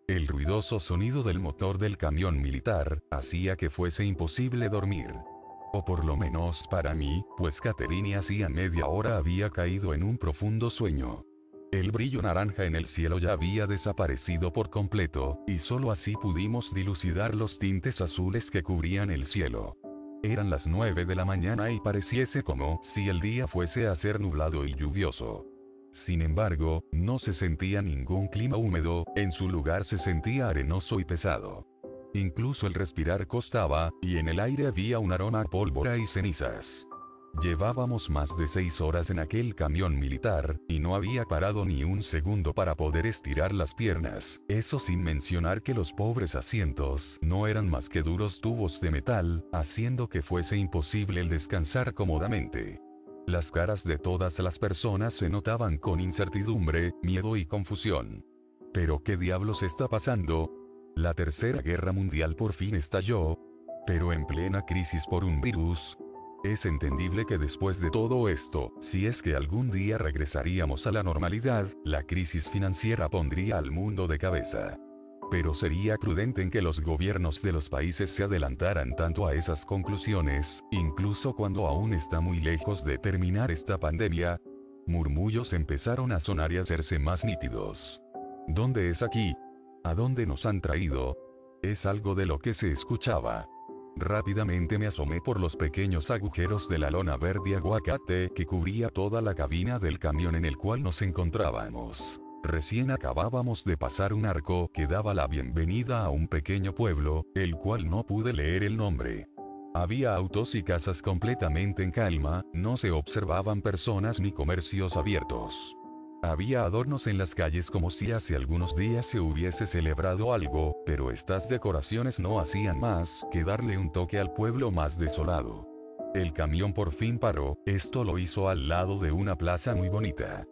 El ruidoso sonido del motor del camión militar hacía que fuese imposible dormir. O por lo menos para mí, pues Catherine hacía media hora había caído en un profundo sueño. El brillo naranja en el cielo ya había desaparecido por completo, y solo así pudimos dilucidar los tintes azules que cubrían el cielo. Eran las 9 de la mañana y pareciese como si el día fuese a ser nublado y lluvioso. Sin embargo, no se sentía ningún clima húmedo, en su lugar se sentía arenoso y pesado. Incluso el respirar costaba, y en el aire había un aroma a pólvora y cenizas. Llevábamos más de 6 horas en aquel camión militar, y no había parado ni un segundo para poder estirar las piernas, eso sin mencionar que los pobres asientos no eran más que duros tubos de metal, haciendo que fuese imposible el descansar cómodamente. Las caras de todas las personas se notaban con incertidumbre, miedo y confusión. ¿Pero qué diablos está pasando? La Tercera Guerra Mundial por fin estalló, pero en plena crisis por un virus. Es entendible que después de todo esto, si es que algún día regresaríamos a la normalidad, la crisis financiera pondría al mundo de cabeza. Pero sería prudente en que los gobiernos de los países se adelantaran tanto a esas conclusiones, incluso cuando aún está muy lejos de terminar esta pandemia. Murmullos empezaron a sonar y a hacerse más nítidos. ¿Dónde es aquí? ¿A dónde nos han traído? Es algo de lo que se escuchaba. Rápidamente me asomé por los pequeños agujeros de la lona verde aguacate que cubría toda la cabina del camión en el cual nos encontrábamos. Recién acabábamos de pasar un arco que daba la bienvenida a un pequeño pueblo, el cual no pude leer el nombre. Había autos y casas completamente en calma, no se observaban personas ni comercios abiertos. Había adornos en las calles como si hace algunos días se hubiese celebrado algo, pero estas decoraciones no hacían más que darle un toque al pueblo más desolado. El camión por fin paró, esto lo hizo al lado de una plaza muy bonita.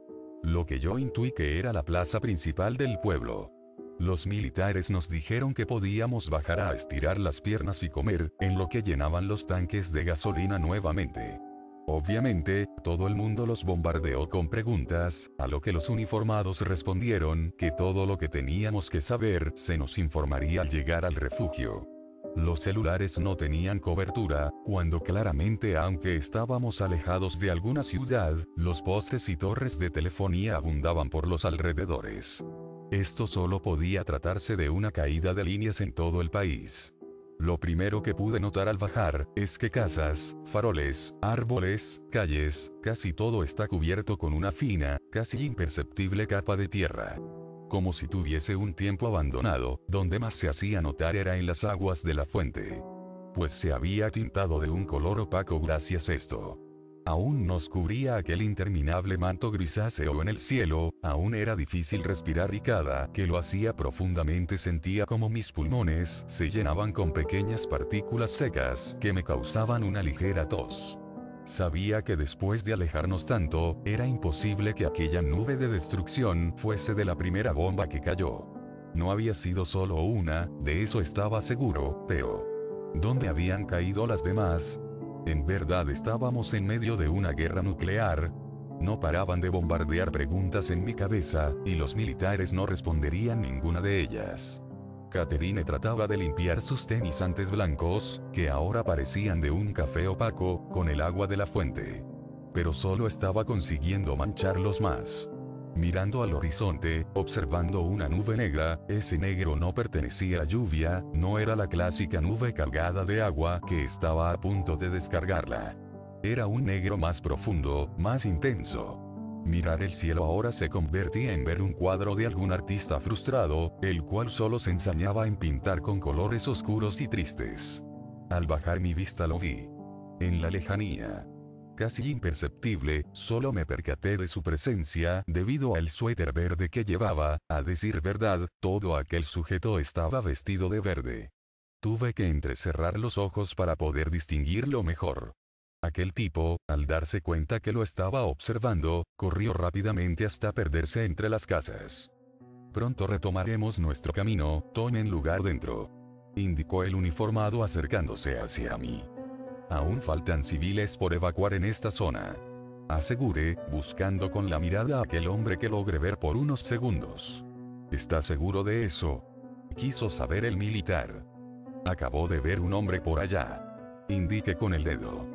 Lo que yo intuí que era la plaza principal del pueblo. Los militares nos dijeron que podíamos bajar a estirar las piernas y comer, en lo que llenaban los tanques de gasolina nuevamente. Obviamente, todo el mundo los bombardeó con preguntas, a lo que los uniformados respondieron que todo lo que teníamos que saber se nos informaría al llegar al refugio. Los celulares no tenían cobertura, cuando claramente aunque estábamos alejados de alguna ciudad, los postes y torres de telefonía abundaban por los alrededores. Esto solo podía tratarse de una caída de líneas en todo el país. Lo primero que pude notar al bajar, es que casas, faroles, árboles, calles, casi todo está cubierto con una fina, casi imperceptible capa de tierra. Como si tuviese un tiempo abandonado, donde más se hacía notar era en las aguas de la fuente. Pues se había tintado de un color opaco gracias a esto. Aún nos cubría aquel interminable manto grisáceo en el cielo, aún era difícil respirar y cada que lo hacía profundamente sentía como mis pulmones se llenaban con pequeñas partículas secas que me causaban una ligera tos. Sabía que después de alejarnos tanto, era imposible que aquella nube de destrucción fuese de la primera bomba que cayó. No había sido solo una, de eso estaba seguro, pero ¿dónde habían caído las demás? ¿En verdad estábamos en medio de una guerra nuclear? No paraban de bombardear preguntas en mi cabeza, y los militares no responderían ninguna de ellas. Catherine trataba de limpiar sus tenis antes blancos, que ahora parecían de un café opaco, con el agua de la fuente. Pero solo estaba consiguiendo mancharlos más. Mirando al horizonte, observando una nube negra, ese negro no pertenecía a lluvia, no era la clásica nube cargada de agua que estaba a punto de descargarla. Era un negro más profundo, más intenso. Mirar el cielo ahora se convertía en ver un cuadro de algún artista frustrado, el cual solo se ensañaba en pintar con colores oscuros y tristes. Al bajar mi vista lo vi. En la lejanía. Casi imperceptible, solo me percaté de su presencia debido al suéter verde que llevaba, a decir verdad, todo aquel sujeto estaba vestido de verde. Tuve que entrecerrar los ojos para poder distinguirlo mejor. Aquel tipo, al darse cuenta que lo estaba observando, corrió rápidamente hasta perderse entre las casas. Pronto retomaremos nuestro camino, tomen lugar dentro, indicó el uniformado acercándose hacia mí. Aún faltan civiles por evacuar en esta zona, aseguré, buscando con la mirada a aquel hombre que logré ver por unos segundos. ¿Está seguro de eso? quiso saber el militar. Acabó de ver un hombre por allá. Indique con el dedo.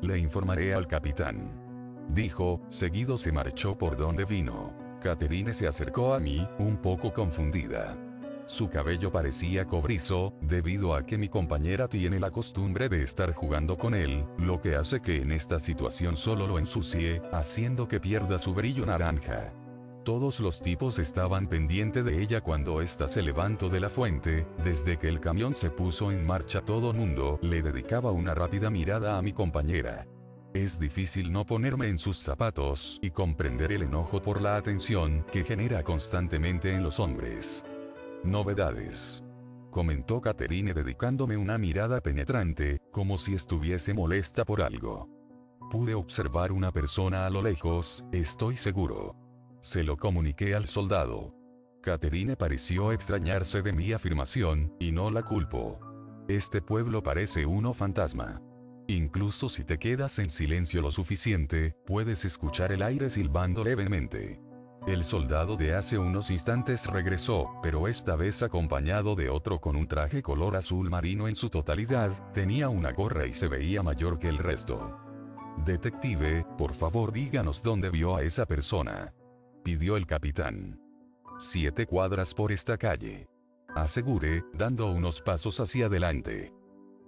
Le informaré al capitán. Dijo, seguido se marchó por donde vino. Catherine se acercó a mí, un poco confundida. Su cabello parecía cobrizo, debido a que mi compañera tiene la costumbre de estar jugando con él, lo que hace que en esta situación solo lo ensucie, haciendo que pierda su brillo naranja. Todos los tipos estaban pendientes de ella cuando ésta se levantó de la fuente. Desde que el camión se puso en marcha, todo mundo le dedicaba una rápida mirada a mi compañera. Es difícil no ponerme en sus zapatos y comprender el enojo por la atención que genera constantemente en los hombres. Novedades, comentó Catherine dedicándome una mirada penetrante, como si estuviese molesta por algo. Pude observar una persona a lo lejos, estoy seguro. Se lo comuniqué al soldado. Catherine pareció extrañarse de mi afirmación, y no la culpo. Este pueblo parece uno fantasma. Incluso si te quedas en silencio lo suficiente, puedes escuchar el aire silbando levemente. El soldado de hace unos instantes regresó, pero esta vez acompañado de otro con un traje color azul marino en su totalidad, tenía una gorra y se veía mayor que el resto. Detective, por favor díganos dónde vio a esa persona, pidió el capitán. 7 cuadras por esta calle, aseguré, dando unos pasos hacia adelante.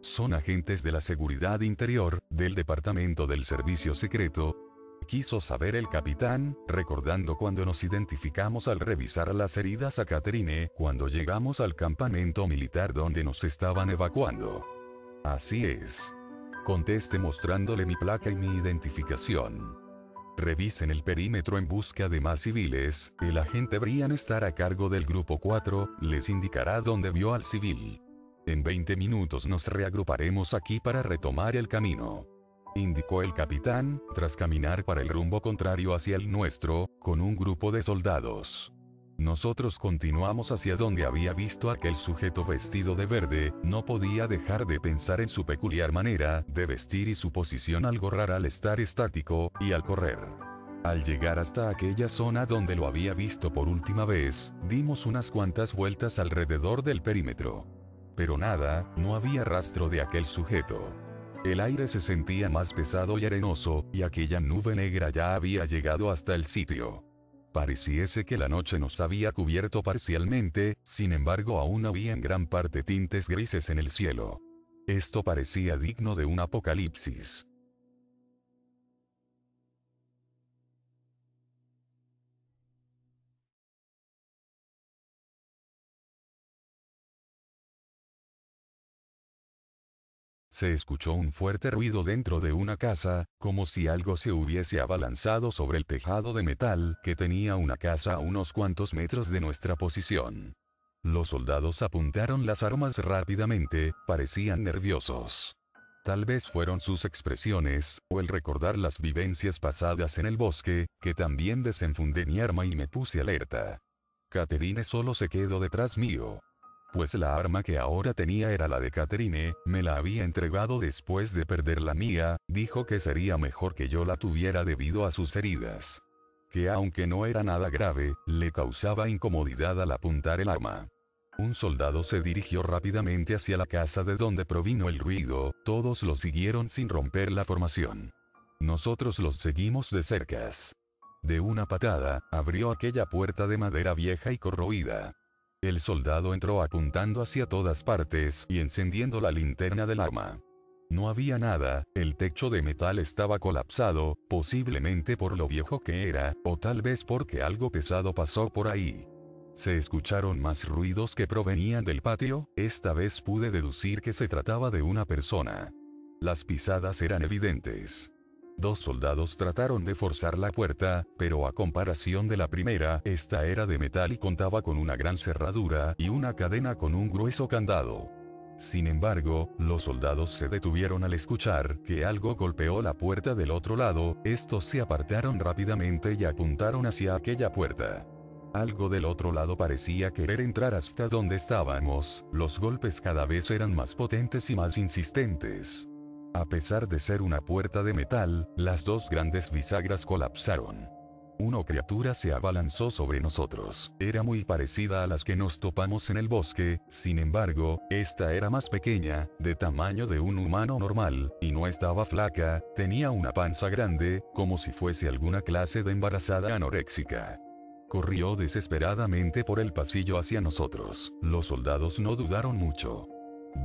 Son agentes de la seguridad interior, del departamento del servicio secreto, quiso saber el capitán, recordando cuando nos identificamos al revisar las heridas a Catherine cuando llegamos al campamento militar donde nos estaban evacuando. Así es. Contesté mostrándole mi placa y mi identificación. Revisen el perímetro en busca de más civiles, el agente Brian estará a cargo del grupo 4, les indicará dónde vio al civil. En 20 minutos nos reagruparemos aquí para retomar el camino, indicó el capitán, tras caminar para el rumbo contrario hacia el nuestro, con un grupo de soldados. Nosotros continuamos hacia donde había visto a aquel sujeto vestido de verde. No podía dejar de pensar en su peculiar manera de vestir y su posición algo rara al estar estático, y al correr. Al llegar hasta aquella zona donde lo había visto por última vez, dimos unas cuantas vueltas alrededor del perímetro. Pero nada, no había rastro de aquel sujeto. El aire se sentía más pesado y arenoso, y aquella nube negra ya había llegado hasta el sitio. Pareciese que la noche nos había cubierto parcialmente, sin embargo aún había en gran parte tintes grises en el cielo. Esto parecía digno de un apocalipsis. Se escuchó un fuerte ruido dentro de una casa, como si algo se hubiese abalanzado sobre el tejado de metal que tenía una casa a unos cuantos metros de nuestra posición. Los soldados apuntaron las armas rápidamente, parecían nerviosos. Tal vez fueron sus expresiones, o el recordar las vivencias pasadas en el bosque, que también desenfundé mi arma y me puse alerta. Catherine solo se quedó detrás mío. Pues la arma que ahora tenía era la de Catherine, me la había entregado después de perder la mía, dijo que sería mejor que yo la tuviera debido a sus heridas. Que aunque no era nada grave, le causaba incomodidad al apuntar el arma. Un soldado se dirigió rápidamente hacia la casa de donde provino el ruido, todos lo siguieron sin romper la formación. Nosotros los seguimos de cerca. De una patada, abrió aquella puerta de madera vieja y corroída. El soldado entró apuntando hacia todas partes y encendiendo la linterna del arma. No había nada, el techo de metal estaba colapsado, posiblemente por lo viejo que era, o tal vez porque algo pesado pasó por ahí. Se escucharon más ruidos que provenían del patio, esta vez pude deducir que se trataba de una persona. Las pisadas eran evidentes. 2 soldados trataron de forzar la puerta, pero a comparación de la primera, esta era de metal y contaba con una gran cerradura y una cadena con un grueso candado. Sin embargo, los soldados se detuvieron al escuchar que algo golpeó la puerta del otro lado. Estos se apartaron rápidamente y apuntaron hacia aquella puerta. Algo del otro lado parecía querer entrar hasta donde estábamos. Los golpes cada vez eran más potentes y más insistentes. A pesar de ser una puerta de metal, las 2 grandes bisagras colapsaron. Una criatura se abalanzó sobre nosotros. Era muy parecida a las que nos topamos en el bosque, sin embargo, esta era más pequeña, de tamaño de un humano normal, y no estaba flaca, tenía una panza grande, como si fuese alguna clase de embarazada anoréxica. Corrió desesperadamente por el pasillo hacia nosotros. Los soldados no dudaron mucho.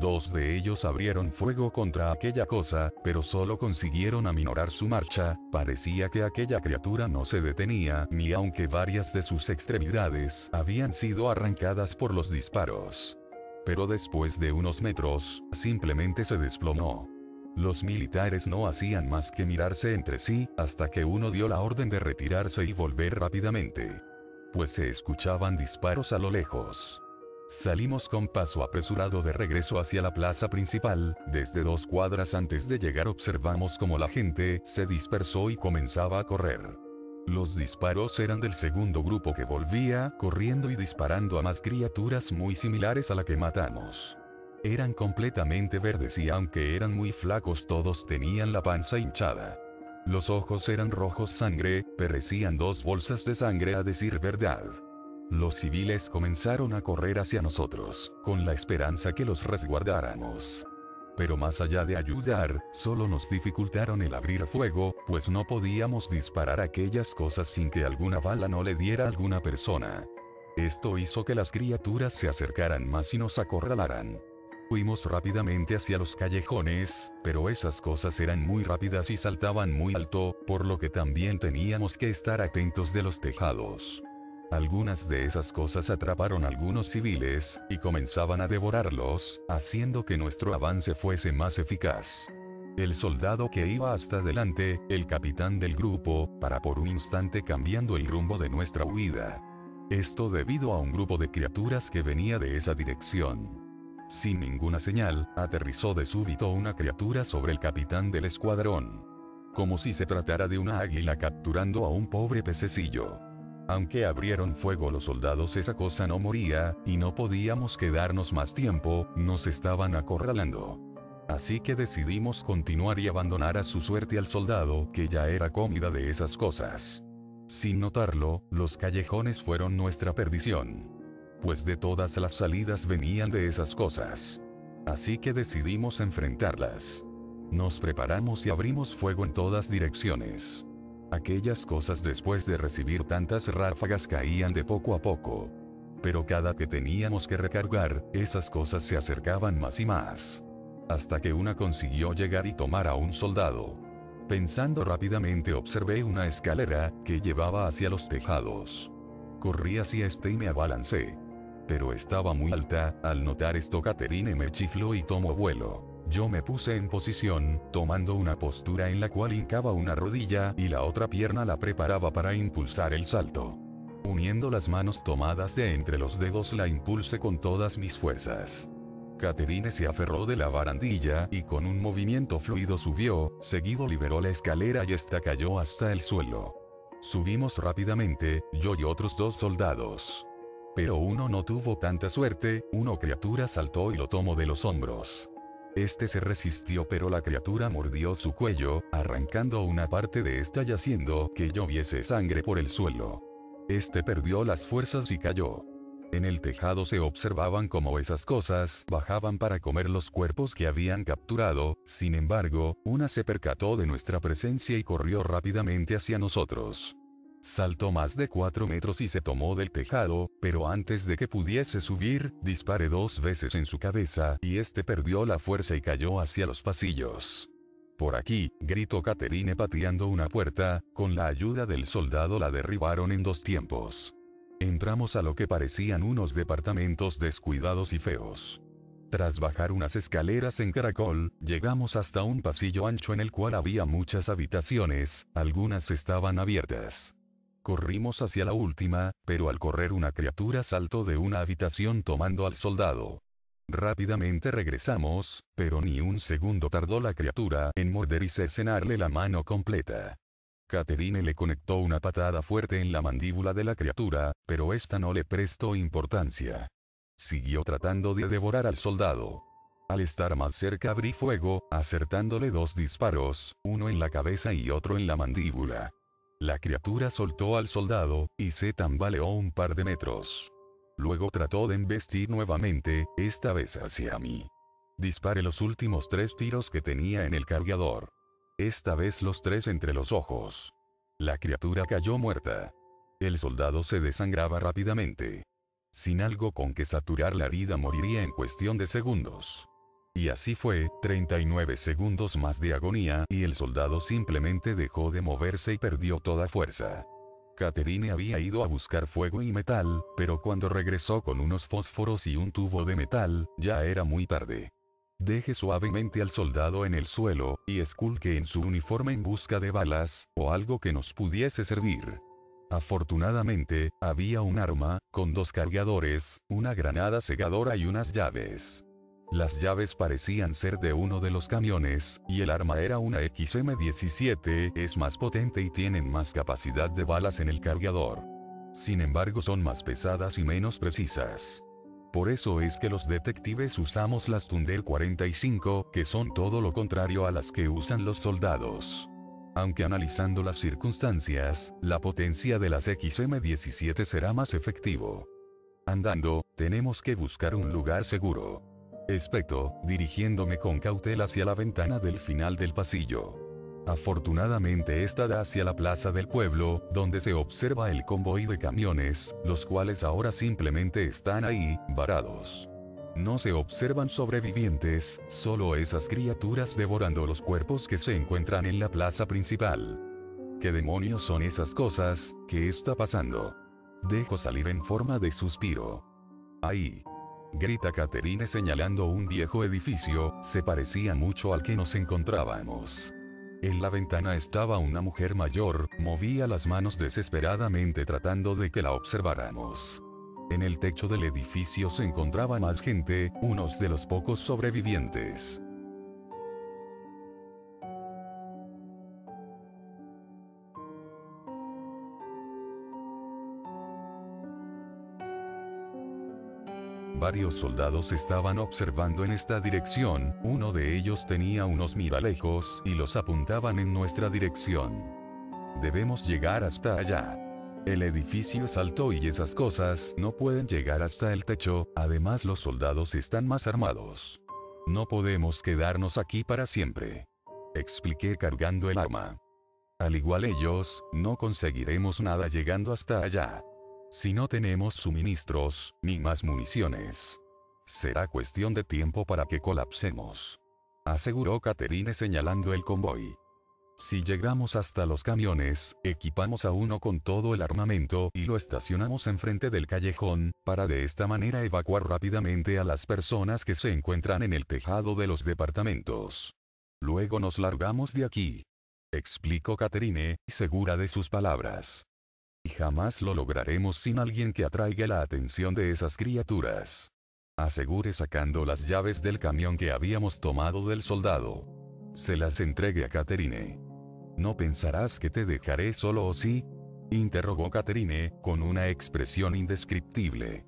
2 de ellos abrieron fuego contra aquella cosa, pero solo consiguieron aminorar su marcha. Parecía que aquella criatura no se detenía, ni aunque varias de sus extremidades habían sido arrancadas por los disparos. Pero después de unos metros, simplemente se desplomó. Los militares no hacían más que mirarse entre sí, hasta que uno dio la orden de retirarse y volver rápidamente. Pues se escuchaban disparos a lo lejos. Salimos con paso apresurado de regreso hacia la plaza principal. Desde 2 cuadras antes de llegar observamos cómo la gente se dispersó y comenzaba a correr. Los disparos eran del segundo grupo que volvía, corriendo y disparando a más criaturas muy similares a la que matamos. Eran completamente verdes y aunque eran muy flacos todos tenían la panza hinchada. Los ojos eran rojos sangre, parecían 2 bolsas de sangre a decir verdad. Los civiles comenzaron a correr hacia nosotros, con la esperanza que los resguardáramos. Pero más allá de ayudar, solo nos dificultaron el abrir fuego, pues no podíamos disparar aquellas cosas sin que alguna bala no le diera a alguna persona. Esto hizo que las criaturas se acercaran más y nos acorralaran. Fuimos rápidamente hacia los callejones, pero esas cosas eran muy rápidas y saltaban muy alto, por lo que también teníamos que estar atentos de los tejados. Algunas de esas cosas atraparon a algunos civiles, y comenzaban a devorarlos, haciendo que nuestro avance fuese más eficaz. El soldado que iba hasta adelante, el capitán del grupo, para por un instante cambiando el rumbo de nuestra huida. Esto debido a un grupo de criaturas que venía de esa dirección. Sin ninguna señal, aterrizó de súbito una criatura sobre el capitán del escuadrón. Como si se tratara de una águila capturando a un pobre pececillo. Aunque abrieron fuego los soldados, esa cosa no moría, y no podíamos quedarnos más tiempo, nos estaban acorralando. Así que decidimos continuar y abandonar a su suerte al soldado, que ya era comida de esas cosas. Sin notarlo, los callejones fueron nuestra perdición. Pues de todas las salidas venían de esas cosas. Así que decidimos enfrentarlas. Nos preparamos y abrimos fuego en todas direcciones. Aquellas cosas después de recibir tantas ráfagas caían de poco a poco. Pero cada que teníamos que recargar, esas cosas se acercaban más y más. Hasta que una consiguió llegar y tomar a un soldado. Pensando rápidamente observé una escalera que llevaba hacia los tejados. Corrí hacia este y me abalancé. Pero estaba muy alta. Al notar esto, Caterine me chifló y tomó vuelo. Yo me puse en posición, tomando una postura en la cual hincaba una rodilla y la otra pierna la preparaba para impulsar el salto. Uniendo las manos tomadas de entre los dedos la impulsé con todas mis fuerzas. Caterine se aferró de la barandilla y con un movimiento fluido subió, seguido liberó la escalera y esta cayó hasta el suelo. Subimos rápidamente, yo y otros 2 soldados. Pero uno no tuvo tanta suerte, una criatura saltó y lo tomó de los hombros. Este se resistió, pero la criatura mordió su cuello, arrancando una parte de esta y haciendo que lloviese sangre por el suelo. Este perdió las fuerzas y cayó. En el tejado se observaban cómo esas cosas bajaban para comer los cuerpos que habían capturado. Sin embargo, una se percató de nuestra presencia y corrió rápidamente hacia nosotros. Saltó más de 4 metros y se tomó del tejado, pero antes de que pudiese subir, disparé 2 veces en su cabeza, y este perdió la fuerza y cayó hacia los pasillos. Por aquí, gritó Caterine pateando una puerta. Con la ayuda del soldado la derribaron en 2 tiempos. Entramos a lo que parecían unos departamentos descuidados y feos. Tras bajar unas escaleras en caracol, llegamos hasta un pasillo ancho en el cual había muchas habitaciones, algunas estaban abiertas. Corrimos hacia la última, pero al correr una criatura saltó de una habitación tomando al soldado. Rápidamente regresamos, pero ni un segundo tardó la criatura en morder y cercenarle la mano completa. Caterine le conectó una patada fuerte en la mandíbula de la criatura, pero esta no le prestó importancia. Siguió tratando de devorar al soldado. Al estar más cerca abrí fuego, acertándole 2 disparos, uno en la cabeza y otro en la mandíbula. La criatura soltó al soldado, y se tambaleó un par de metros. Luego trató de embestir nuevamente, esta vez hacia mí. Disparé los últimos 3 tiros que tenía en el cargador. Esta vez los 3 entre los ojos. La criatura cayó muerta. El soldado se desangraba rápidamente. Sin algo con que saturar la herida moriría en cuestión de segundos. Y así fue, 39 segundos más de agonía y el soldado simplemente dejó de moverse y perdió toda fuerza. Catherine había ido a buscar fuego y metal, pero cuando regresó con unos fósforos y un tubo de metal, ya era muy tarde. Deje suavemente al soldado en el suelo, y esculque en su uniforme en busca de balas, o algo que nos pudiese servir. Afortunadamente, había un arma, con 2 cargadores, una granada segadora y unas llaves. Las llaves parecían ser de uno de los camiones, y el arma era una XM-17, es más potente y tienen más capacidad de balas en el cargador. Sin embargo son más pesadas y menos precisas. Por eso es que los detectives usamos las Thunder 45, que son todo lo contrario a las que usan los soldados. Aunque analizando las circunstancias, la potencia de las XM-17 será más efectivo. Andando, tenemos que buscar un lugar seguro. Espeto, dirigiéndome con cautela hacia la ventana del final del pasillo. Afortunadamente esta da hacia la plaza del pueblo, donde se observa el convoy de camiones, los cuales ahora simplemente están ahí, varados. No se observan sobrevivientes, solo esas criaturas devorando los cuerpos que se encuentran en la plaza principal. ¿Qué demonios son esas cosas? ¿Qué está pasando? Dejo salir en forma de suspiro. Ahí. Grita Catherine señalando un viejo edificio, se parecía mucho al que nos encontrábamos. En la ventana estaba una mujer mayor, movía las manos desesperadamente tratando de que la observáramos. En el techo del edificio se encontraba más gente, unos de los pocos sobrevivientes. Varios soldados estaban observando en esta dirección, uno de ellos tenía unos miralejos y los apuntaban en nuestra dirección. Debemos llegar hasta allá. El edificio es alto y esas cosas no pueden llegar hasta el techo, además los soldados están más armados. No podemos quedarnos aquí para siempre. Expliqué cargando el arma. Al igual ellos, no conseguiremos nada llegando hasta allá. Si no tenemos suministros, ni más municiones. Será cuestión de tiempo para que colapsemos. Aseguró Catherine señalando el convoy. Si llegamos hasta los camiones, equipamos a uno con todo el armamento y lo estacionamos enfrente del callejón, para de esta manera evacuar rápidamente a las personas que se encuentran en el tejado de los departamentos. Luego nos largamos de aquí. Explicó Catherine, segura de sus palabras. Y jamás lo lograremos sin alguien que atraiga la atención de esas criaturas. Aseguré sacando las llaves del camión que habíamos tomado del soldado. Se las entregué a Catherine. ¿No pensarás que te dejaré solo o sí? Interrogó Catherine, con una expresión indescriptible.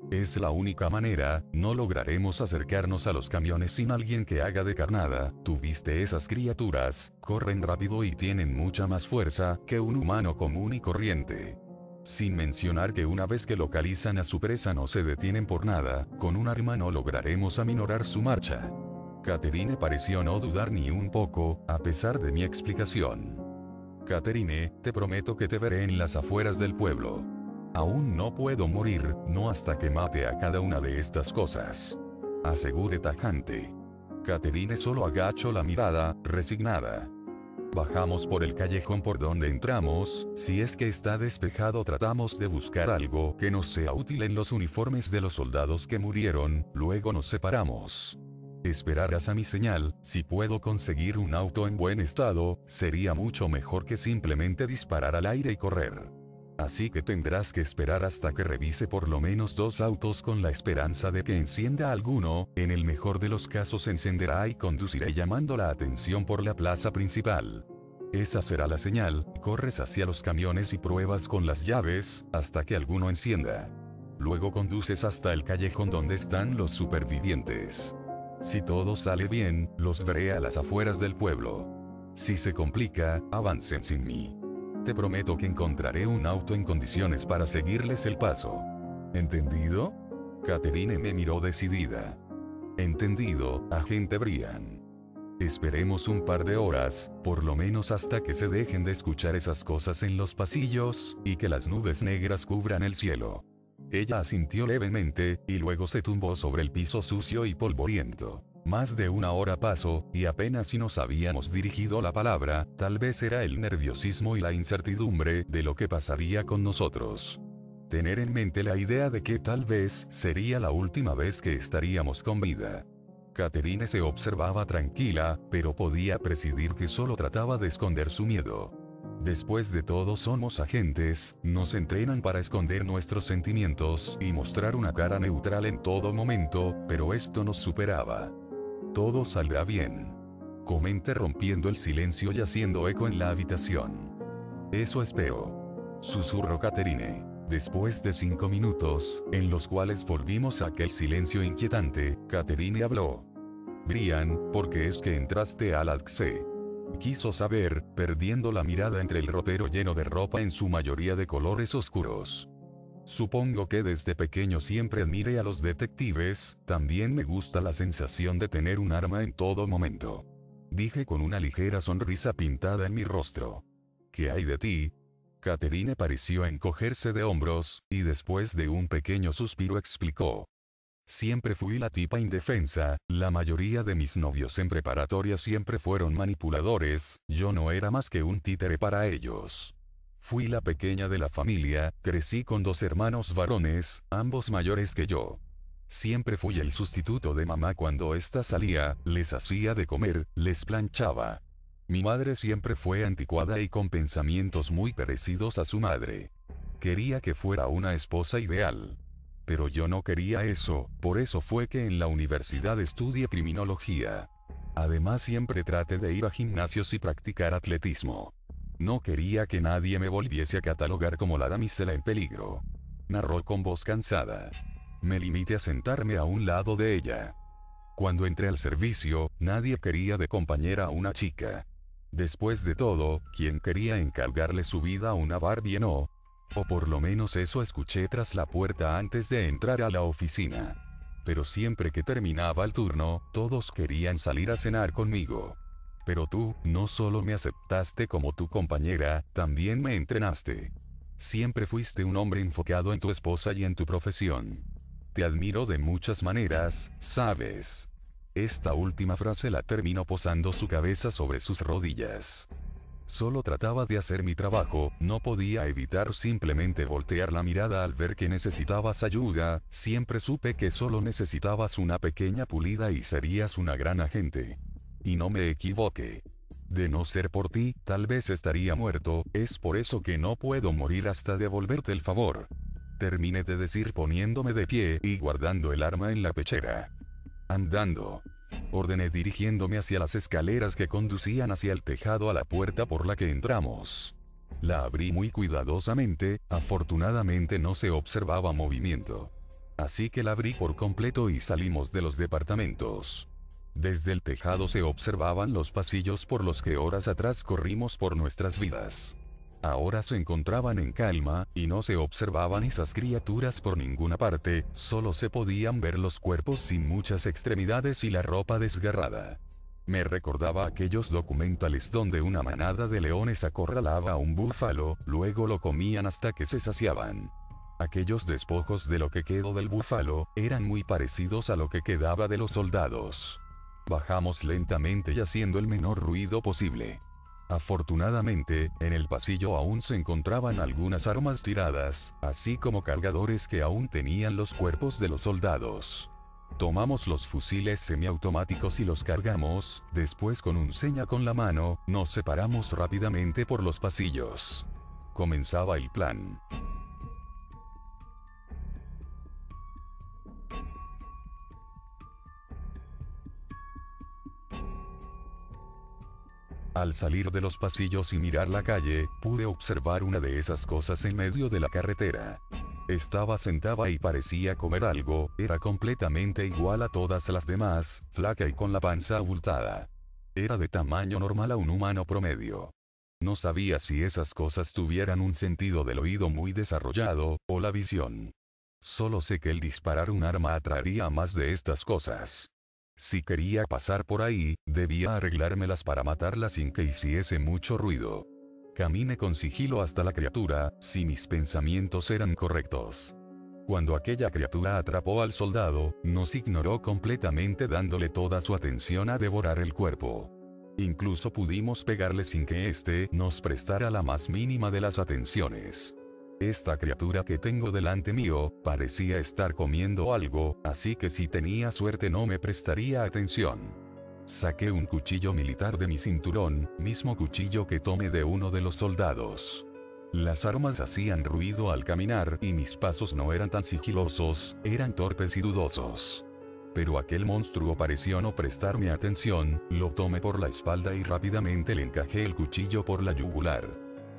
Es la única manera, no lograremos acercarnos a los camiones sin alguien que haga de carnada. ¿Tuviste esas criaturas? Corren rápido y tienen mucha más fuerza que un humano común y corriente. Sin mencionar que una vez que localizan a su presa no se detienen por nada, con un arma no lograremos aminorar su marcha. Catherine pareció no dudar ni un poco, a pesar de mi explicación. Catherine, te prometo que te veré en las afueras del pueblo. Aún no puedo morir, no hasta que mate a cada una de estas cosas. Aseguré tajante. Catherine solo agachó la mirada, resignada. Bajamos por el callejón por donde entramos, si es que está despejado tratamos de buscar algo que nos sea útil en los uniformes de los soldados que murieron, luego nos separamos. Esperarás a mi señal, si puedo conseguir un auto en buen estado, sería mucho mejor que simplemente disparar al aire y correr. Así que tendrás que esperar hasta que revise por lo menos 2 autos con la esperanza de que encienda alguno, en el mejor de los casos encenderá y conduciré llamando la atención por la plaza principal. Esa será la señal, corres hacia los camiones y pruebas con las llaves, hasta que alguno encienda. Luego conduces hasta el callejón donde están los supervivientes. Si todo sale bien, los veré a las afueras del pueblo. Si se complica, avancen sin mí. Te prometo que encontraré un auto en condiciones para seguirles el paso. ¿Entendido? Catherine me miró decidida. Entendido, agente Brian. Esperemos un par de horas, por lo menos hasta que se dejen de escuchar esas cosas en los pasillos, y que las nubes negras cubran el cielo. Ella asintió levemente, y luego se tumbó sobre el piso sucio y polvoriento. Más de una hora pasó, y apenas si nos habíamos dirigido la palabra, tal vez era el nerviosismo y la incertidumbre de lo que pasaría con nosotros. Tener en mente la idea de que tal vez sería la última vez que estaríamos con vida. Catherine se observaba tranquila, pero podía presidir que solo trataba de esconder su miedo. Después de todo somos agentes, nos entrenan para esconder nuestros sentimientos y mostrar una cara neutral en todo momento, pero esto nos superaba. Todo saldrá bien. Comenté rompiendo el silencio y haciendo eco en la habitación. Eso espero. Susurró Catherine. Después de 5 minutos, en los cuales volvimos a aquel silencio inquietante, Catherine habló. Brian, ¿por qué es que entraste al AXE? Quiso saber, perdiendo la mirada entre el ropero lleno de ropa en su mayoría de colores oscuros. Supongo que desde pequeño siempre admiré a los detectives, también me gusta la sensación de tener un arma en todo momento. Dije con una ligera sonrisa pintada en mi rostro. ¿Qué hay de ti? Catherine pareció encogerse de hombros, y después de un pequeño suspiro explicó. Siempre fui la tipa indefensa, la mayoría de mis novios en preparatoria siempre fueron manipuladores, yo no era más que un títere para ellos. Fui la pequeña de la familia, crecí con 2 hermanos varones, ambos mayores que yo. Siempre fui el sustituto de mamá cuando ésta salía, les hacía de comer, les planchaba. Mi madre siempre fue anticuada y con pensamientos muy parecidos a su madre. Quería que fuera una esposa ideal. Pero yo no quería eso, por eso fue que en la universidad estudié criminología. Además siempre traté de ir a gimnasios y practicar atletismo. No quería que nadie me volviese a catalogar como la damisela en peligro. Narró con voz cansada. Me limité a sentarme a un lado de ella. Cuando entré al servicio, nadie quería de compañera a una chica. Después de todo, ¿quién quería encargarle su vida a una Barbie, no? O por lo menos eso escuché tras la puerta antes de entrar a la oficina. Pero siempre que terminaba el turno, todos querían salir a cenar conmigo. Pero tú, no solo me aceptaste como tu compañera, también me entrenaste. Siempre fuiste un hombre enfocado en tu esposa y en tu profesión. Te admiro de muchas maneras, ¿sabes? Esta última frase la terminó posando su cabeza sobre sus rodillas. Solo trataba de hacer mi trabajo, no podía evitar simplemente voltear la mirada al ver que necesitabas ayuda, siempre supe que solo necesitabas una pequeña pulida y serías una gran agente. Y no me equivoqué. De no ser por ti, tal vez estaría muerto, es por eso que no puedo morir hasta devolverte el favor. Terminé de decir poniéndome de pie y guardando el arma en la pechera. Andando. Ordené dirigiéndome hacia las escaleras que conducían hacia el tejado a la puerta por la que entramos. La abrí muy cuidadosamente, afortunadamente no se observaba movimiento. Así que la abrí por completo y salimos de los departamentos. Desde el tejado se observaban los pasillos por los que horas atrás corrimos por nuestras vidas. Ahora se encontraban en calma, y no se observaban esas criaturas por ninguna parte, solo se podían ver los cuerpos sin muchas extremidades y la ropa desgarrada. Me recordaba aquellos documentales donde una manada de leones acorralaba a un búfalo, luego lo comían hasta que se saciaban. Aquellos despojos de lo que quedó del búfalo, eran muy parecidos a lo que quedaba de los soldados. Bajamos lentamente y haciendo el menor ruido posible. Afortunadamente, en el pasillo aún se encontraban algunas armas tiradas, así como cargadores que aún tenían los cuerpos de los soldados. Tomamos los fusiles semiautomáticos y los cargamos, después con un seña con la mano, nos separamos rápidamente por los pasillos. Comenzaba el plan. Al salir de los pasillos y mirar la calle, pude observar una de esas cosas en medio de la carretera. Estaba sentada y parecía comer algo, era completamente igual a todas las demás, flaca y con la panza abultada. Era de tamaño normal a un humano promedio. No sabía si esas cosas tuvieran un sentido del oído muy desarrollado, o la visión. Solo sé que el disparar un arma atraería a más de estas cosas. Si quería pasar por ahí, debía arreglármelas para matarla sin que hiciese mucho ruido. Caminé con sigilo hasta la criatura, si mis pensamientos eran correctos. Cuando aquella criatura atrapó al soldado, nos ignoró completamente dándole toda su atención a devorar el cuerpo. Incluso pudimos pegarle sin que éste nos prestara la más mínima de las atenciones. Esta criatura que tengo delante mío, parecía estar comiendo algo, así que si tenía suerte no me prestaría atención. Saqué un cuchillo militar de mi cinturón, mismo cuchillo que tomé de uno de los soldados. Las armas hacían ruido al caminar y mis pasos no eran tan sigilosos, eran torpes y dudosos. Pero aquel monstruo pareció no prestarme atención, lo tomé por la espalda y rápidamente le encajé el cuchillo por la yugular.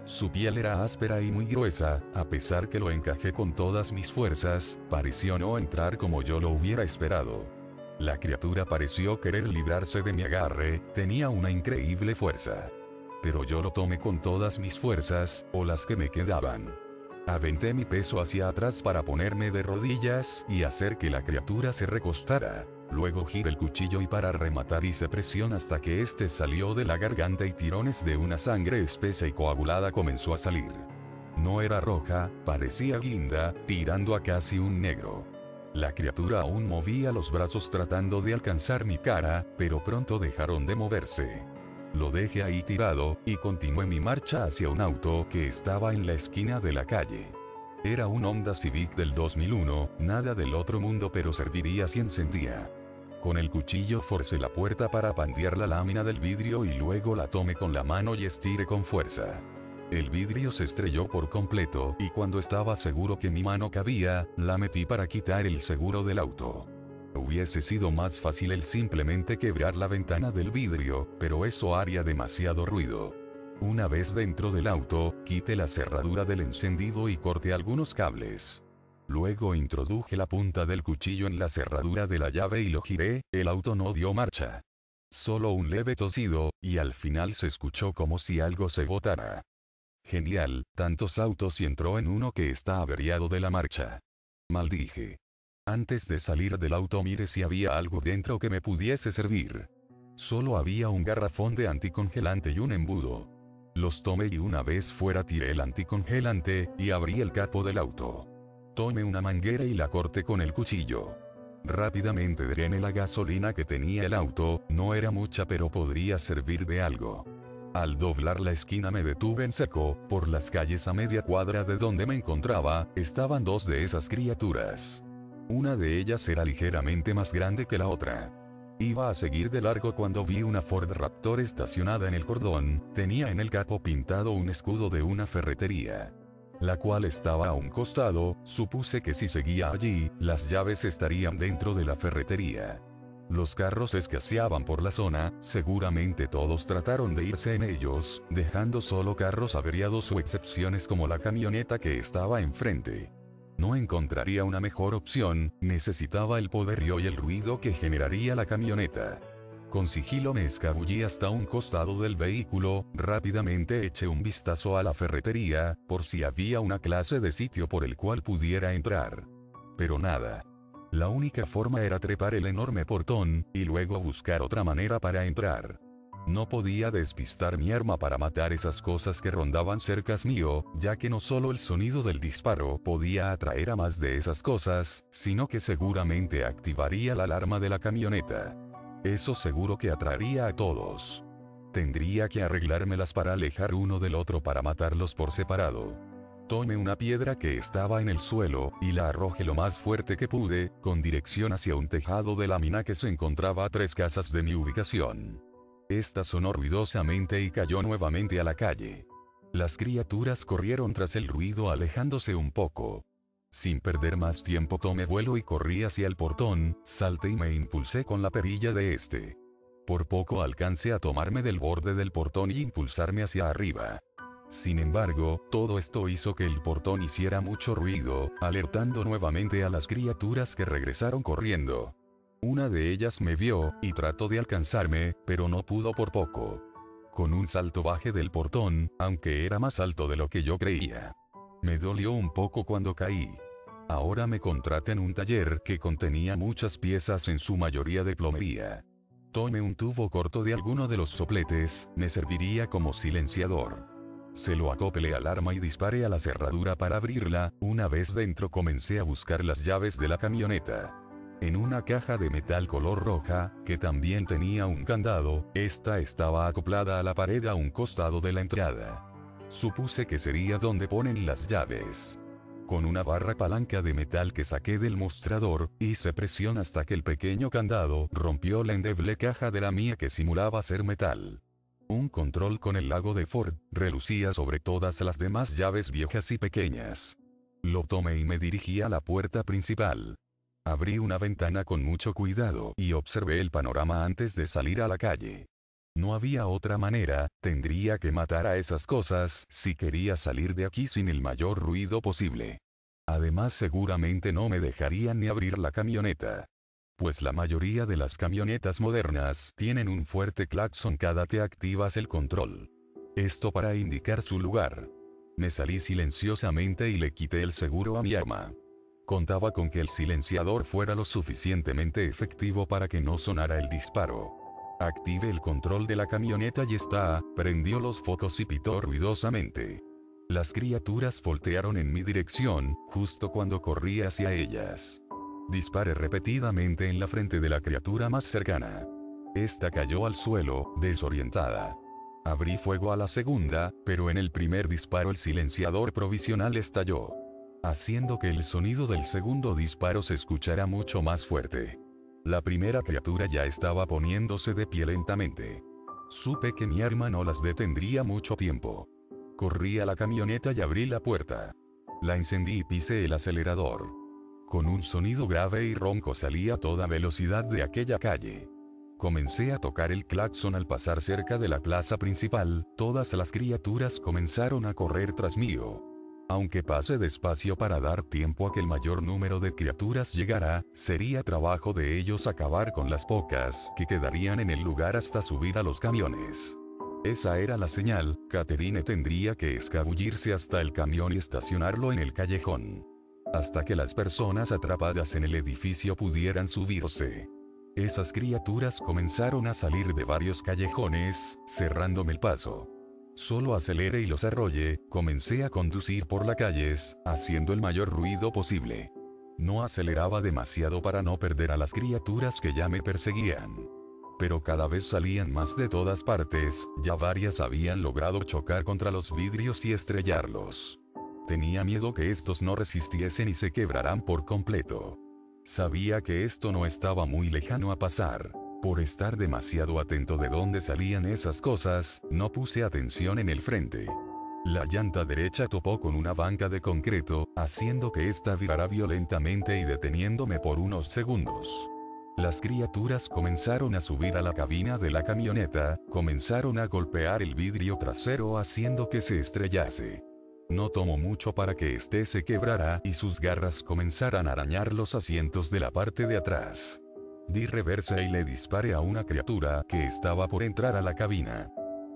Su piel era áspera y muy gruesa, a pesar que lo encajé con todas mis fuerzas, pareció no entrar como yo lo hubiera esperado. La criatura pareció querer librarse de mi agarre, tenía una increíble fuerza. Pero yo lo tomé con todas mis fuerzas, o las que me quedaban. Aventé mi peso hacia atrás para ponerme de rodillas y hacer que la criatura se recostara. Luego giré el cuchillo y para rematar hice presión hasta que éste salió de la garganta y tirones de una sangre espesa y coagulada comenzó a salir. No era roja, parecía guinda, tirando a casi un negro. La criatura aún movía los brazos tratando de alcanzar mi cara, pero pronto dejaron de moverse. Lo dejé ahí tirado, y continué mi marcha hacia un auto que estaba en la esquina de la calle. Era un Honda Civic del 2001, nada del otro mundo pero serviría si encendía. Con el cuchillo forcé la puerta para pandear la lámina del vidrio y luego la tomé con la mano y estiré con fuerza. El vidrio se estrelló por completo y cuando estaba seguro que mi mano cabía, la metí para quitar el seguro del auto. Hubiese sido más fácil el simplemente quebrar la ventana del vidrio, pero eso haría demasiado ruido. Una vez dentro del auto, quité la cerradura del encendido y corté algunos cables. Luego introduje la punta del cuchillo en la cerradura de la llave y lo giré, el auto no dio marcha. Solo un leve tosido, y al final se escuchó como si algo se botara. Genial, tantos autos y entró en uno que está averiado de la marcha. Maldije. Antes de salir del auto mire si había algo dentro que me pudiese servir. Solo había un garrafón de anticongelante y un embudo. Los tomé y una vez fuera tiré el anticongelante, y abrí el capó del auto. Tomé una manguera y la corté con el cuchillo. Rápidamente drené la gasolina que tenía el auto, no era mucha pero podría servir de algo. Al doblar la esquina me detuve en seco, por las calles a media cuadra de donde me encontraba, estaban dos de esas criaturas. Una de ellas era ligeramente más grande que la otra. Iba a seguir de largo cuando vi una Ford Raptor estacionada en el cordón, tenía en el capó pintado un escudo de una ferretería, la cual estaba a un costado. Supuse que si seguía allí, las llaves estarían dentro de la ferretería. Los carros escaseaban por la zona, seguramente todos trataron de irse en ellos, dejando solo carros averiados o excepciones como la camioneta que estaba enfrente. No encontraría una mejor opción, necesitaba el poderío y el ruido que generaría la camioneta. Con sigilo me escabullí hasta un costado del vehículo, rápidamente eché un vistazo a la ferretería, por si había una clase de sitio por el cual pudiera entrar. Pero nada. La única forma era trepar el enorme portón, y luego buscar otra manera para entrar. No podía despistar mi arma para matar esas cosas que rondaban cerca mío, ya que no solo el sonido del disparo podía atraer a más de esas cosas, sino que seguramente activaría la alarma de la camioneta. Eso seguro que atraería a todos. Tendría que arreglármelas para alejar uno del otro para matarlos por separado. Tomé una piedra que estaba en el suelo, y la arrojé lo más fuerte que pude, con dirección hacia un tejado de lámina que se encontraba a 3 casas de mi ubicación. Esta sonó ruidosamente y cayó nuevamente a la calle. Las criaturas corrieron tras el ruido alejándose un poco. Sin perder más tiempo tomé vuelo y corrí hacia el portón, salté y me impulsé con la perilla de este. Por poco alcancé a tomarme del borde del portón y impulsarme hacia arriba. Sin embargo, todo esto hizo que el portón hiciera mucho ruido, alertando nuevamente a las criaturas que regresaron corriendo. Una de ellas me vio, y trató de alcanzarme, pero no pudo por poco. Con un salto bajé del portón, aunque era más alto de lo que yo creía. Me dolió un poco cuando caí. Ahora me contraté en un taller que contenía muchas piezas, en su mayoría de plomería. Tomé un tubo corto de alguno de los sopletes, me serviría como silenciador. Se lo acoplé al arma y disparé a la cerradura para abrirla. Una vez dentro comencé a buscar las llaves de la camioneta. En una caja de metal color roja, que también tenía un candado, esta estaba acoplada a la pared a un costado de la entrada. Supuse que sería donde ponen las llaves. Con una barra palanca de metal que saqué del mostrador, hice presión hasta que el pequeño candado rompió la endeble caja de la mía que simulaba ser metal. Un control con el lago de Ford relucía sobre todas las demás llaves viejas y pequeñas. Lo tomé y me dirigí a la puerta principal. Abrí una ventana con mucho cuidado y observé el panorama antes de salir a la calle. No había otra manera, tendría que matar a esas cosas si quería salir de aquí sin el mayor ruido posible. Además, seguramente no me dejarían ni abrir la camioneta. Pues la mayoría de las camionetas modernas tienen un fuerte claxon cada que activas el control. Esto para indicar su lugar. Me salí silenciosamente y le quité el seguro a mi arma. Contaba con que el silenciador fuera lo suficientemente efectivo para que no sonara el disparo. Activé el control de la camioneta y prendió los focos y pitó ruidosamente. Las criaturas voltearon en mi dirección, justo cuando corrí hacia ellas. Disparé repetidamente en la frente de la criatura más cercana. Esta cayó al suelo, desorientada. Abrí fuego a la segunda, pero en el primer disparo el silenciador provisional estalló, haciendo que el sonido del segundo disparo se escuchara mucho más fuerte. La primera criatura ya estaba poniéndose de pie lentamente. Supe que mi arma no las detendría mucho tiempo. Corrí a la camioneta y abrí la puerta. La encendí y pisé el acelerador. Con un sonido grave y ronco salí a toda velocidad de aquella calle. Comencé a tocar el claxon al pasar cerca de la plaza principal. Todas las criaturas comenzaron a correr tras mío. Aunque pasé despacio para dar tiempo a que el mayor número de criaturas llegara, sería trabajo de ellos acabar con las pocas que quedarían en el lugar hasta subir a los camiones. Esa era la señal. Catherine tendría que escabullirse hasta el camión y estacionarlo en el callejón, hasta que las personas atrapadas en el edificio pudieran subirse. Esas criaturas comenzaron a salir de varios callejones, cerrándome el paso. Solo aceleré y los arrollé. Comencé a conducir por las calles, haciendo el mayor ruido posible. No aceleraba demasiado para no perder a las criaturas que ya me perseguían. Pero cada vez salían más de todas partes. Ya varias habían logrado chocar contra los vidrios y estrellarlos. Tenía miedo que estos no resistiesen y se quebraran por completo. Sabía que esto no estaba muy lejano a pasar. Por estar demasiado atento de dónde salían esas cosas, no puse atención en el frente. La llanta derecha topó con una banca de concreto, haciendo que ésta virara violentamente y deteniéndome por unos segundos. Las criaturas comenzaron a subir a la cabina de la camioneta, comenzaron a golpear el vidrio trasero haciendo que se estrellase. No tomó mucho para que este se quebrara y sus garras comenzaran a arañar los asientos de la parte de atrás. Di reversa y le disparé a una criatura que estaba por entrar a la cabina.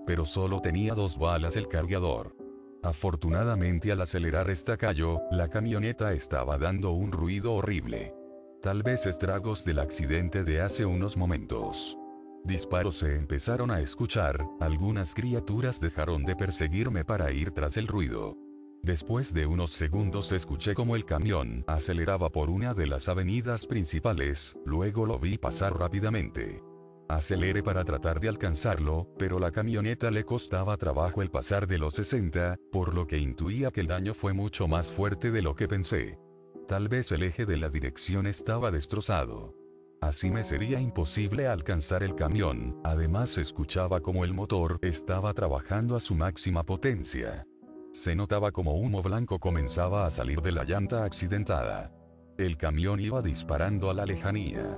Pero solo tenía 2 balas el cargador. Afortunadamente al acelerar esta cayó. La camioneta estaba dando un ruido horrible. Tal vez estragos del accidente de hace unos momentos. Disparos se empezaron a escuchar. Algunas criaturas dejaron de perseguirme para ir tras el ruido. Después de unos segundos escuché como el camión aceleraba por una de las avenidas principales, luego lo vi pasar rápidamente. Aceleré para tratar de alcanzarlo, pero la camioneta le costaba trabajo el pasar de los 60, por lo que intuía que el daño fue mucho más fuerte de lo que pensé. Tal vez el eje de la dirección estaba destrozado. Así me sería imposible alcanzar el camión. Además escuchaba como el motor estaba trabajando a su máxima potencia. Se notaba como humo blanco comenzaba a salir de la llanta accidentada. El camión iba disparando a la lejanía.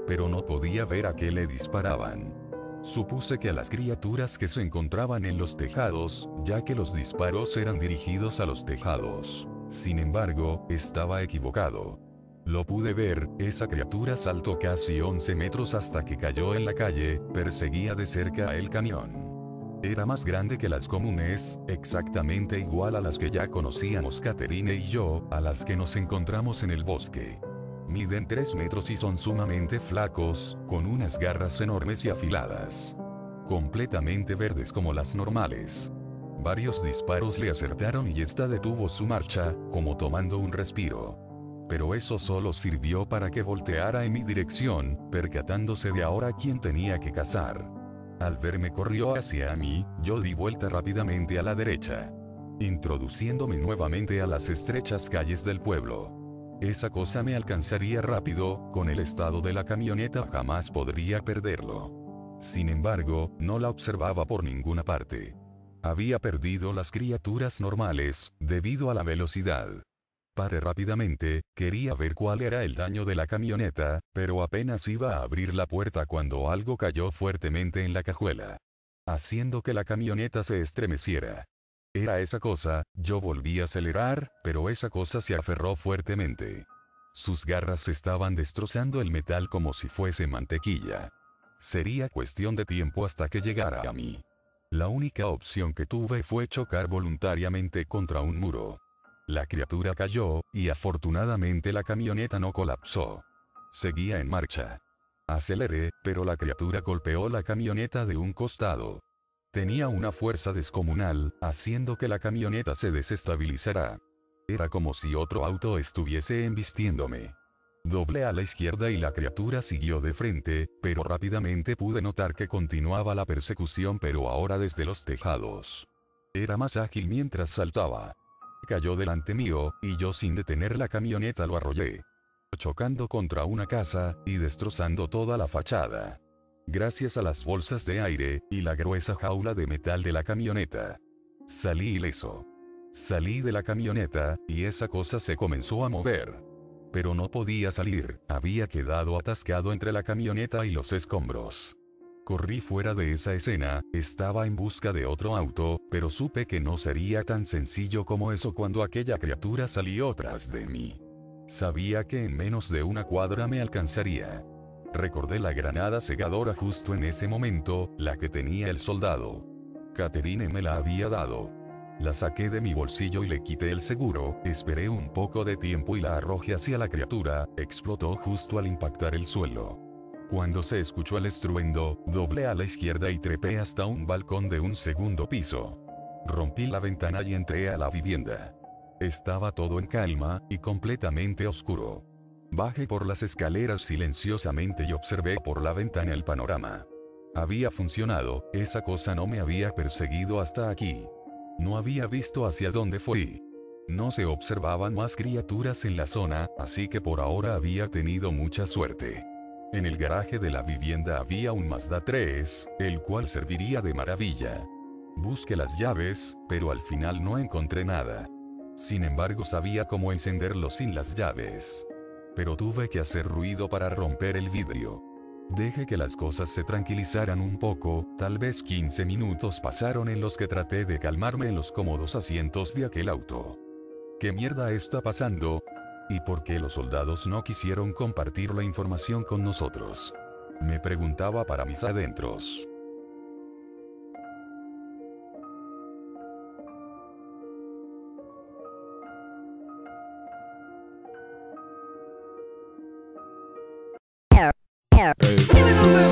Pero no podía ver a qué le disparaban. Supuse que a las criaturas que se encontraban en los tejados, ya que los disparos eran dirigidos a los tejados. Sin embargo, estaba equivocado. Lo pude ver. Esa criatura saltó casi 11 metros hasta que cayó en la calle. Perseguía de cerca a el camión. Era más grande que las comunes, exactamente igual a las que ya conocíamos Catherine y yo, a las que nos encontramos en el bosque. Miden 3 metros y son sumamente flacos, con unas garras enormes y afiladas. Completamente verdes como las normales. Varios disparos le acertaron y ésta detuvo su marcha, como tomando un respiro. Pero eso solo sirvió para que volteara en mi dirección, percatándose de ahora quién tenía que cazar. Al verme corrió hacia mí, yo di vuelta rápidamente a la derecha, introduciéndome nuevamente a las estrechas calles del pueblo. Esa cosa me alcanzaría rápido, con el estado de la camioneta jamás podría perderlo. Sin embargo, no la observaba por ninguna parte. Había perdido las criaturas normales, debido a la velocidad. Paré rápidamente, quería ver cuál era el daño de la camioneta, pero apenas iba a abrir la puerta cuando algo cayó fuertemente en la cajuela, haciendo que la camioneta se estremeciera. Era esa cosa, yo volví a acelerar, pero esa cosa se aferró fuertemente. Sus garras estaban destrozando el metal como si fuese mantequilla. Sería cuestión de tiempo hasta que llegara a mí. La única opción que tuve fue chocar voluntariamente contra un muro. La criatura cayó, y afortunadamente la camioneta no colapsó. Seguía en marcha. Aceleré, pero la criatura golpeó la camioneta de un costado. Tenía una fuerza descomunal, haciendo que la camioneta se desestabilizara. Era como si otro auto estuviese embistiéndome. Doblé a la izquierda y la criatura siguió de frente, pero rápidamente pude notar que continuaba la persecución, pero ahora desde los tejados. Era más ágil mientras saltaba. Cayó delante mío, y yo sin detener la camioneta lo arrollé, chocando contra una casa, y destrozando toda la fachada. Gracias a las bolsas de aire, y la gruesa jaula de metal de la camioneta, salí ileso. Salí de la camioneta, y esa cosa se comenzó a mover. Pero no podía salir, había quedado atascado entre la camioneta y los escombros. Corrí fuera de esa escena, estaba en busca de otro auto, pero supe que no sería tan sencillo como eso cuando aquella criatura salió tras de mí. Sabía que en menos de una cuadra me alcanzaría. Recordé la granada cegadora justo en ese momento, la que tenía el soldado. Catherine me la había dado. La saqué de mi bolsillo y le quité el seguro, esperé un poco de tiempo y la arrojé hacia la criatura, explotó justo al impactar el suelo. Cuando se escuchó el estruendo, doblé a la izquierda y trepé hasta un balcón de un segundo piso. Rompí la ventana y entré a la vivienda. Estaba todo en calma, y completamente oscuro. Bajé por las escaleras silenciosamente y observé por la ventana el panorama. Había funcionado, esa cosa no me había perseguido hasta aquí. No había visto hacia dónde fui. No se observaban más criaturas en la zona, así que por ahora había tenido mucha suerte. En el garaje de la vivienda había un Mazda 3, el cual serviría de maravilla. Busqué las llaves, pero al final no encontré nada. Sin embargo, sabía cómo encenderlo sin las llaves. Pero tuve que hacer ruido para romper el vidrio. Dejé que las cosas se tranquilizaran un poco, tal vez 15 minutos pasaron en los que traté de calmarme en los cómodos asientos de aquel auto. ¿Qué mierda está pasando? ¿Y por qué los soldados no quisieron compartir la información con nosotros? Me preguntaba para mis adentros. Hey.